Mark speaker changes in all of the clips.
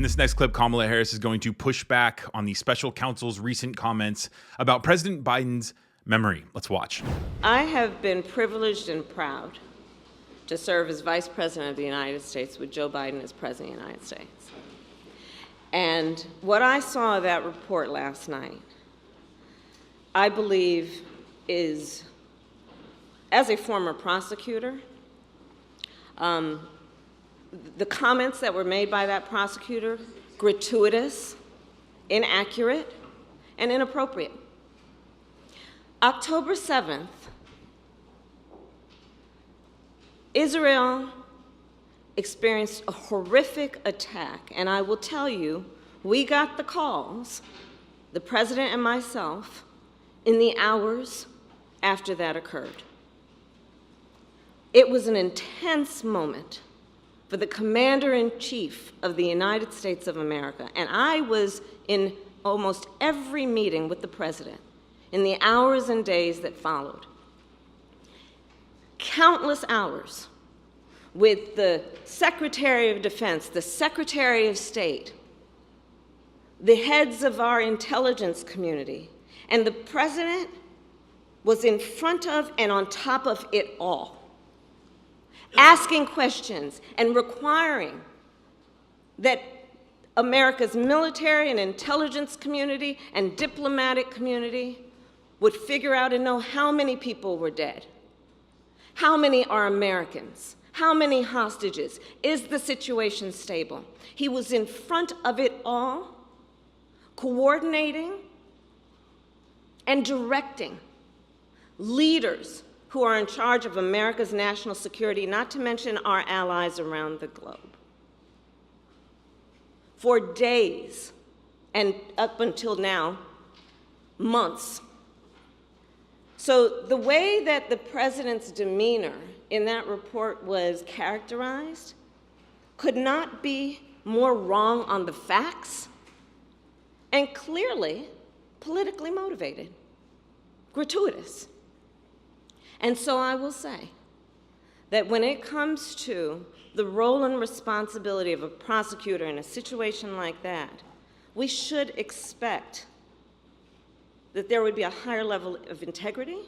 Speaker 1: this next clip, Kamala Harris is going to push back on the special counsel's recent comments about President Biden's memory. Let's watch.
Speaker 2: I have been privileged and proud to serve as Vice President of the United States with Joe Biden as President of the United States. And what I saw of that report last night, I believe is, as a former prosecutor, the comments that were made by that prosecutor, gratuitous, inaccurate, and inappropriate. October 7th, Israel experienced a horrific attack, and I will tell you, we got the calls, the president and myself, in the hours after that occurred. It was an intense moment for the Commander-in-Chief of the United States of America, and I was in almost every meeting with the president in the hours and days that followed. Countless hours with the Secretary of Defense, the Secretary of State, the heads of our intelligence community, and the president was in front of and on top of it all, asking questions and requiring that America's military and intelligence community and diplomatic community would figure out and know how many people were dead, how many are Americans, how many hostages, is the situation stable? He was in front of it all, coordinating and directing leaders who are in charge of America's national security, not to mention our allies around the globe. For days, and up until now, months. So the way that the president's demeanor in that report was characterized could not be more wrong on the facts and clearly politically motivated, gratuitous. And so I will say that when it comes to the role and responsibility of a prosecutor in a situation like that, we should expect that there would be a higher level of integrity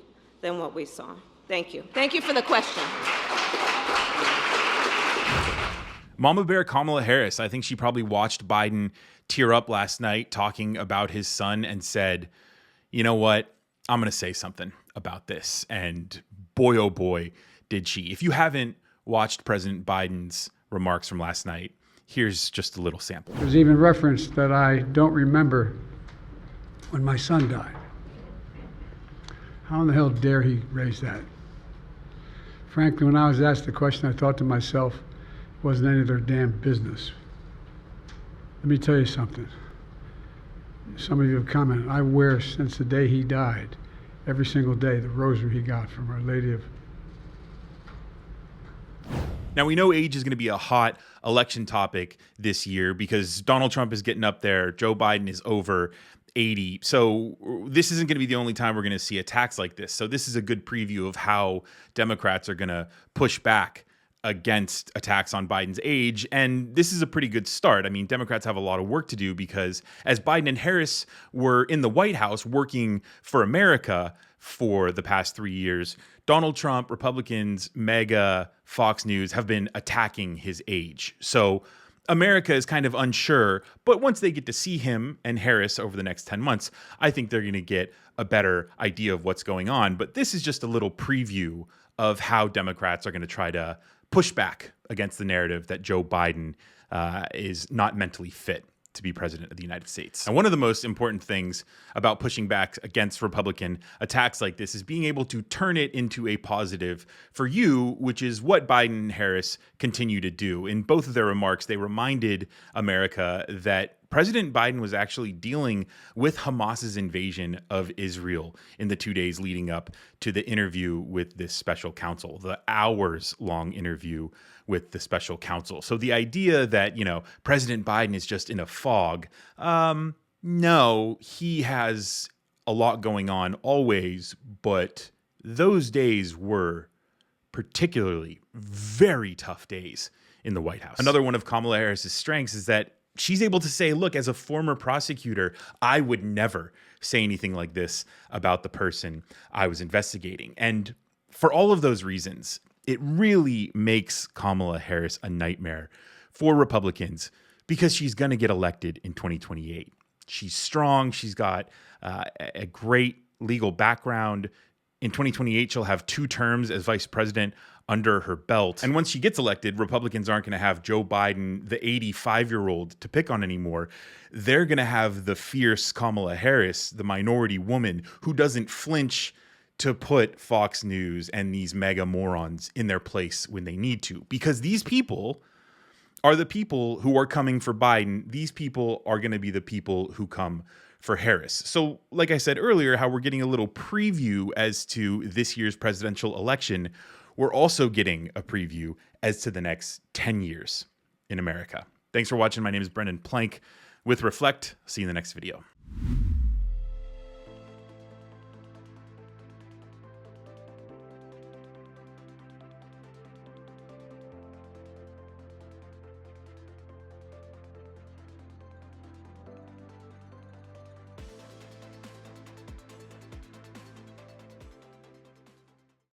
Speaker 2: than what we saw. Thank you. Thank you for the question.
Speaker 1: Mama Bear Kamala Harris, I think she probably watched Biden tear up last night talking about his son and said, you know what, I'm going to say something about this. And boy, oh boy, did she. If you haven't watched President Biden's remarks from last night, here's just a little sample.
Speaker 3: There's even reference that I don't remember when my son died. How in the hell dare he raise that? Frankly, when I was asked the question, I thought to myself, it wasn't any of their damn business. Let me tell you something. Some of you have commented, I wear since the day he died, every single day, the rosary he got from Our Lady of...
Speaker 1: Now, we know age is going to be a hot election topic this year because Donald Trump is getting up there. Joe Biden is over 80. So this isn't going to be the only time we're going to see attacks like this. So this is a good preview of how Democrats are going to push back against attacks on Biden's age. And this is a pretty good start. I mean, Democrats have a lot of work to do because as Biden and Harris were in the White House working for America for the past 3 years, Donald Trump, Republicans, MAGA, Fox News have been attacking his age. So America is kind of unsure, but once they get to see him and Harris over the next 10 months, I think they're going to get a better idea of what's going on. But this is just a little preview of how Democrats are going to try to push back against the narrative that Joe Biden is not mentally fit to be president of the United States. And one of the most important things about pushing back against Republican attacks like this is being able to turn it into a positive for you, which is what Biden and Harris continue to do. In both of their remarks, they reminded America that President Biden was actually dealing with Hamas's invasion of Israel in the 2 days leading up to the interview with this special counsel, the hours-long interview with the special counsel. So the idea that, President Biden is just in a fog, no, he has a lot going on always, but those days were particularly very tough days in the White House. Another one of Kamala Harris's strengths is that she's able to say, look, as a former prosecutor, I would never say anything like this about the person I was investigating. And for all of those reasons, it really makes Kamala Harris a nightmare for Republicans because she's going to get elected in 2028. She's strong. She's got a great legal background. In 2028, she'll have 2 terms as vice president under her belt. And once she gets elected, Republicans aren't going to have Joe Biden, the 85-year-old, to pick on anymore. They're going to have the fierce Kamala Harris, the minority woman who doesn't flinch to put Fox News and these mega morons in their place when they need to. Because these people are the people who are coming for Biden. These people are going to be the people who come for Harris. So like I said earlier, how we're getting a little preview as to this year's presidential election, we're also getting a preview as to the next 10 years in America. Thanks for watching. My name is Brendan Plank with Reflect. See you in the next video.